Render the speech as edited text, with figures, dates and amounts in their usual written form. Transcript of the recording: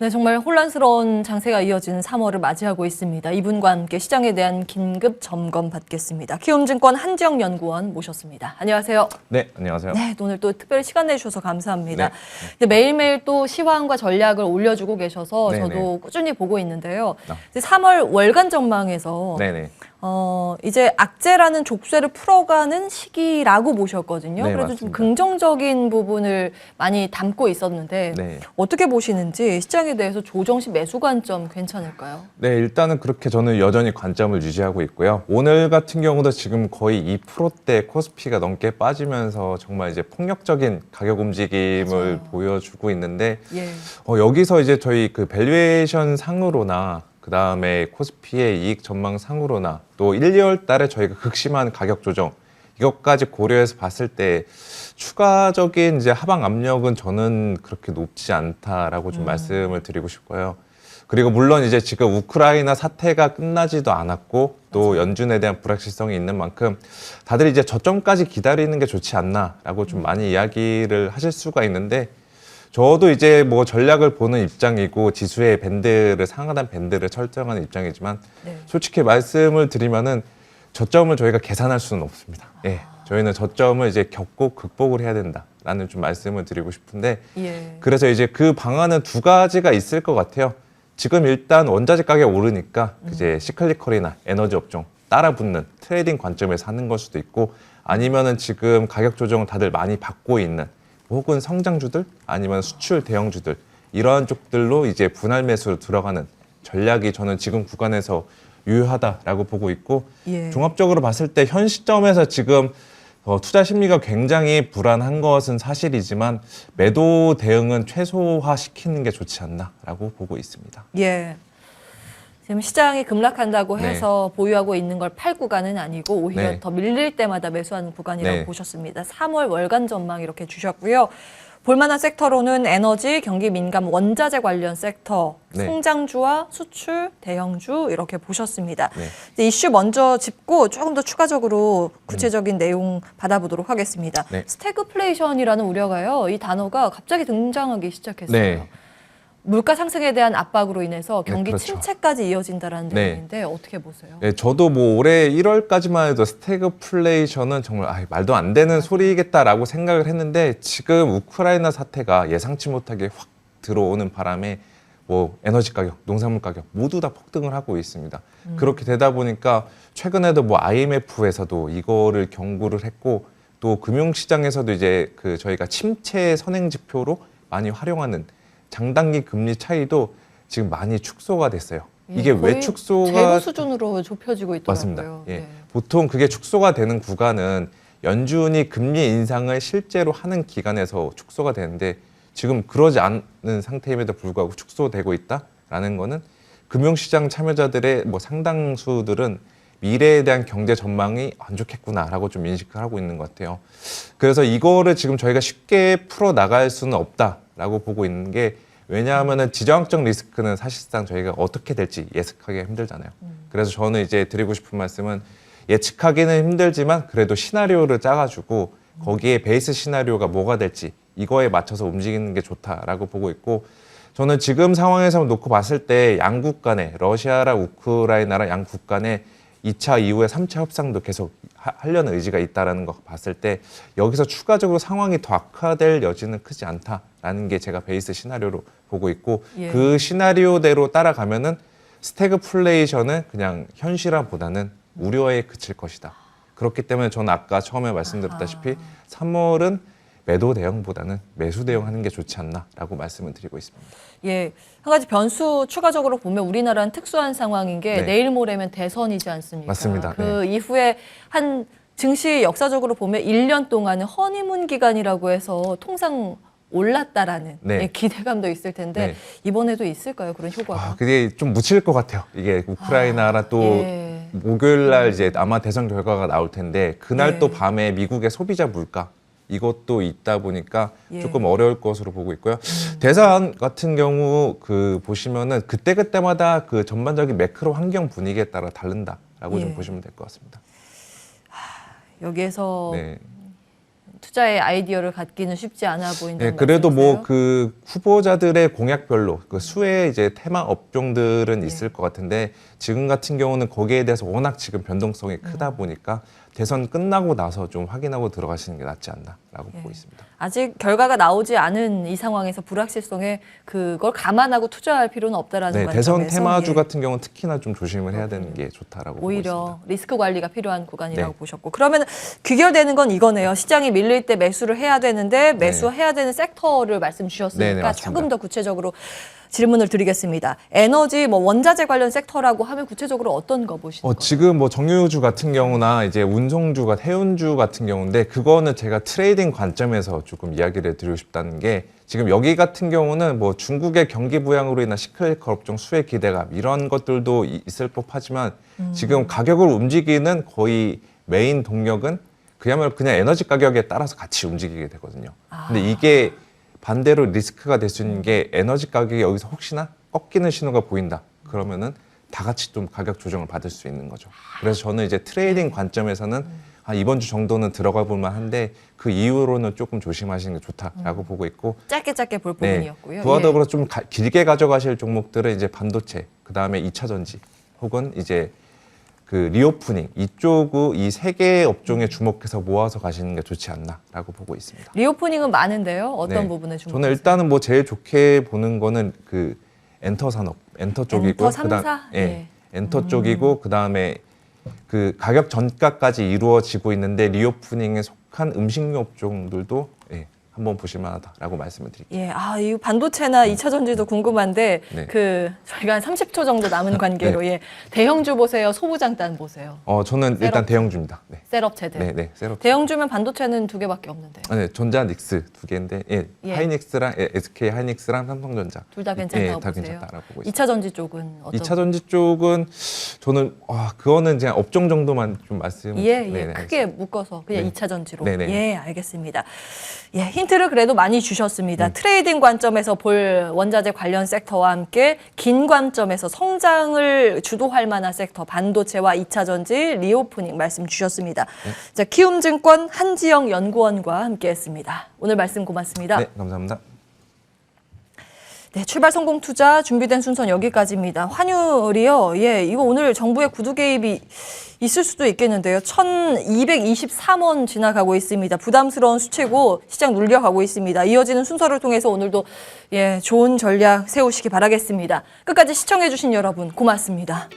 네, 정말 혼란스러운 장세가 이어지는 3월을 맞이하고 있습니다. 이분과 함께 시장에 대한 긴급 점검 받겠습니다. 키움증권 한지영 연구원 모셨습니다. 안녕하세요. 네, 안녕하세요. 네, 오늘 또 특별히 시간 내주셔서 감사합니다. 네. 근데 매일매일 또 시황과 전략을 올려주고 계셔서 네네. 저도 꾸준히 보고 있는데요. 이제 3월 월간 전망에서 네네. 이제 악재라는 족쇄를 풀어가는 시기라고 보셨거든요. 네, 그래서 좀 맞습니다. 긍정적인 부분을 많이 담고 있었는데 네. 어떻게 보시는지 시장에 대해서 조정 시 매수 관점 괜찮을까요? 네, 일단은 그렇게 저는 여전히 관점을 유지하고 있고요. 오늘 같은 경우도 지금 거의 2%대 코스피가 넘게 빠지면서 정말 이제 폭력적인 가격 움직임을 맞아요. 보여주고 있는데 예. 여기서 이제 저희 그 밸류에이션 상으로나 그 다음에 코스피의 이익 전망 상으로나 또 1, 2월 달에 저희가 극심한 가격 조정 이것까지 고려해서 봤을 때 추가적인 이제 하방 압력은 저는 그렇게 높지 않다라고 좀 말씀을 드리고 싶고요. 그리고 물론 이제 지금 우크라이나 사태가 끝나지도 않았고 또 연준에 대한 불확실성이 있는 만큼 다들 이제 저점까지 기다리는 게 좋지 않나라고 좀 많이 이야기를 하실 수가 있는데 저도 이제 뭐 전략을 보는 입장이고 지수의 밴드를 상하단 밴드를 설정하는 입장이지만 네. 솔직히 말씀을 드리면은 저점을 저희가 계산할 수는 없습니다. 예. 저희는 저점을 이제 겪고 극복을 해야 된다라는 좀 말씀을 드리고 싶은데 예. 그래서 이제 그 방안은 두 가지가 있을 것 같아요. 지금 일단 원자재 가격 오르니까 이제 시클리컬이나 에너지 업종 따라 붙는 트레이딩 관점에서 하는 걸 수도 있고 아니면은 지금 가격 조정을 다들 많이 받고 있는 혹은 성장주들 아니면 수출 대형주들 이러한 쪽들로 이제 분할 매수로 들어가는 전략이 저는 지금 구간에서 유효하다라고 보고 있고 예. 종합적으로 봤을 때 현 시점에서 지금 투자 심리가 굉장히 불안한 것은 사실이지만 매도 대응은 최소화시키는 게 좋지 않나라고 보고 있습니다. 예. 지금 시장이 급락한다고 네. 해서 보유하고 있는 걸 팔 구간은 아니고 오히려 네. 더 밀릴 때마다 매수하는 구간이라고 네. 보셨습니다. 3월 월간 전망 이렇게 주셨고요. 볼만한 섹터로는 에너지, 경기 민감 원자재 관련 섹터, 네. 성장주와 수출, 대형주 이렇게 보셨습니다. 네. 이제 이슈 먼저 짚고 조금 더 추가적으로 구체적인 내용 받아보도록 하겠습니다. 네. 스태그플레이션이라는 우려가요. 이 단어가 갑자기 등장하기 시작했어요. 네. 물가 상승에 대한 압박으로 인해서 경기 그렇죠. 침체까지 이어진다는 네. 내용인데 어떻게 보세요? 네, 저도 뭐 올해 1월까지만 해도 스태그플레이션은 정말 말도 안 되는 소리겠다라고 생각을 했는데 지금 우크라이나 사태가 예상치 못하게 확 들어오는 바람에 뭐 에너지 가격, 농산물 가격 모두 다 폭등을 하고 있습니다. 그렇게 되다 보니까 최근에도 뭐 IMF에서도 이거를 경고를 했고 또 금융시장에서도 이제 그 저희가 침체 선행 지표로 많이 활용하는 장단기 금리 차이도 지금 많이 축소가 됐어요. 이게 왜 거의 축소가 제로 수준으로 좁혀지고 있더라고요. 맞습니다. 예. 네. 보통 그게 축소가 되는 구간은 연준이 금리 인상을 실제로 하는 기간에서 축소가 되는데 지금 그러지 않는 상태임에도 불구하고 축소되고 있다라는 거는 금융시장 참여자들의 뭐 상당수들은 미래에 대한 경제 전망이 안 좋겠구나라고 좀 인식을 하고 있는 것 같아요. 그래서 이거를 지금 저희가 쉽게 풀어 나갈 수는 없다라고 보고 있는 게 왜냐하면은 지정학적 리스크는 사실상 저희가 어떻게 될지 예측하기가 힘들잖아요. 그래서 저는 이제 드리고 싶은 말씀은 예측하기는 힘들지만 그래도 시나리오를 짜가지고 거기에 베이스 시나리오가 뭐가 될지 이거에 맞춰서 움직이는 게 좋다라고 보고 있고 저는 지금 상황에서 놓고 봤을 때 양국 간에 러시아랑 우크라이나랑 양국 간에 2차 이후에 3차 협상도 계속 하려는 의지가 있다는 거 봤을 때 여기서 추가적으로 상황이 더 악화될 여지는 크지 않다라는 게 제가 베이스 시나리오로 보고 있고 예. 그 시나리오대로 따라가면은 스태그플레이션은 그냥 현실화보다는 우려에 그칠 것이다. 그렇기 때문에 저는 아까 처음에 말씀드렸다시피 3월은 매도 대응보다는 매수 대응하는 게 좋지 않나라고 말씀을 드리고 있습니다. 예, 한 가지 변수 추가적으로 보면 우리나라는 특수한 상황인 게 네. 내일 모레면 대선이지 않습니까? 맞습니다. 그 이후에 한 증시 역사적으로 보면 1년 동안은 허니문 기간이라고 해서 통상 올랐다라는 네. 예, 기대감도 있을 텐데 네. 이번에도 있을까요? 그런 효과가? 그게 좀 묻힐 것 같아요. 이게 우크라이나랑 또 예. 목요일 날 이제 아마 대선 결과가 나올 텐데 그날 네. 또 밤에 미국의 소비자 물가 이것도 있다 보니까 예. 조금 어려울 것으로 보고 있고요. 대선 같은 경우 그 보시면은 그때마다 그 전반적인 매크로 환경 분위기에 따라 다른다라고 예. 좀 보시면 될 것 같습니다. 여기에서 네. 투자의 아이디어를 갖기는 쉽지 않아 보인다는 네, 그래도 뭐 말씀이세요? 그 후보자들의 공약별로 그 수의 이제 테마 업종들은 있을 것 같은데 지금 같은 경우는 거기에 대해서 워낙 지금 변동성이 크다 보니까 대선 끝나고 나서 좀 확인하고 들어가시는 게 낫지 않나라고 보고 있습니다. 아직 결과가 나오지 않은 이 상황에서 불확실성에 그걸 감안하고 투자할 필요는 없다라는 네, 관점에서 대선 테마주 예, 같은 경우는 특히나 좀 조심을 해야 되는 게 좋다라고 보고 있습니다. 오히려 리스크 관리가 필요한 구간이라고 네. 보셨고 그러면 귀결되는 건 이거네요. 시장이 밀릴 때 매수를 해야 되는데 매수해야 되는 섹터를 말씀 주셨으니까 네, 맞습니다. 조금 더 구체적으로 질문을 드리겠습니다. 에너지, 뭐 원자재 관련 섹터라고 하면 구체적으로 어떤 거 보시는 거예요? 지금 뭐 정유주 같은 경우나 이제 운송주가 해운주 같은 경우인데 그거는 제가 트레이딩 관점에서 조금 이야기를 드리고 싶다는 게 지금 여기 같은 경우는 뭐 중국의 경기 부양으로 인한 시클리컬 업종 수혜 기대감 이런 것들도 있을 법하지만 지금 가격을 움직이는 거의 메인 동력은 그야말로 그냥 에너지 가격에 따라서 같이 움직이게 되거든요. 근데 이게 반대로 리스크가 될 수 있는 게 에너지 가격이 여기서 혹시나 꺾이는 신호가 보인다. 그러면은 다 같이 좀 가격 조정을 받을 수 있는 거죠. 그래서 저는 이제 트레이딩 관점에서는 이번 주 정도는 들어가 볼 만한데 그 이후로는 조금 조심하시는 게 좋다라고 보고 있고 짧게 볼 네, 부분이었고요. 그와 예. 더불어 좀 길게 가져가실 종목들은 이제 반도체, 그 다음에 2차 전지 혹은 이제 그 리오프닝 이쪽 이 세 개의 업종에 주목해서 모아서 가시는 게 좋지 않나라고 보고 있습니다. 리오프닝은 많은데요. 어떤 네. 부분에 주목? 저는 일단은 뭐 제일 좋게 보는 거는 그 엔터 산업, 엔터 쪽이고 엔터 3사? 예. 엔터 쪽이고 그 다음에 그 가격 전가까지 이루어지고 있는데 리오프닝에 속한 음식료 업종들도 한번 보실 만하다라고 말씀을 드릴게요. 예, 이 반도체나 2차 전지도 궁금한데 네. 저희가 한 30초 정도 남은 관계로 예, 대형주 보세요, 소부장단 보세요. 저는 일단 셋업. 대형주입니다. 네, 셋업체들. 네, 셋업. 대형주면 반도체는 2개밖에 없는데 네, 전자 닉스 2개인데 예. 하이닉스랑 SK 하이닉스랑 삼성전자 둘 다 괜찮다고 다 보세요. 괜찮다라고 보고 있습니다. 2차 전지 쪽은 어떤? 2차 전지 쪽은 저는 그거는 그냥 업종 정도만 좀 말씀. 예, 네네, 크게 묶어서 그냥 네. 2차 전지로. 네네. 예, 알겠습니다. 예, 힌트를 그래도 많이 주셨습니다. 음. 트레이딩 관점에서 볼 원자재 관련 섹터와 함께 긴 관점에서 성장을 주도할 만한 섹터, 반도체와 2차 전지, 리오프닝 말씀 주셨습니다. 네. 자, 키움증권 한지영 연구원과 함께했습니다. 오늘 말씀 고맙습니다. 네, 감사합니다. 네, 출발 성공 투자 준비된 순서는 여기까지입니다. 환율이요. 예, 이거 오늘 정부의 구두 개입이 있을 수도 있겠는데요. 1,223원 지나가고 있습니다. 부담스러운 수치고 시장 눌려가고 있습니다. 이어지는 순서를 통해서 오늘도 좋은 전략 세우시기 바라겠습니다. 끝까지 시청해주신 여러분 고맙습니다.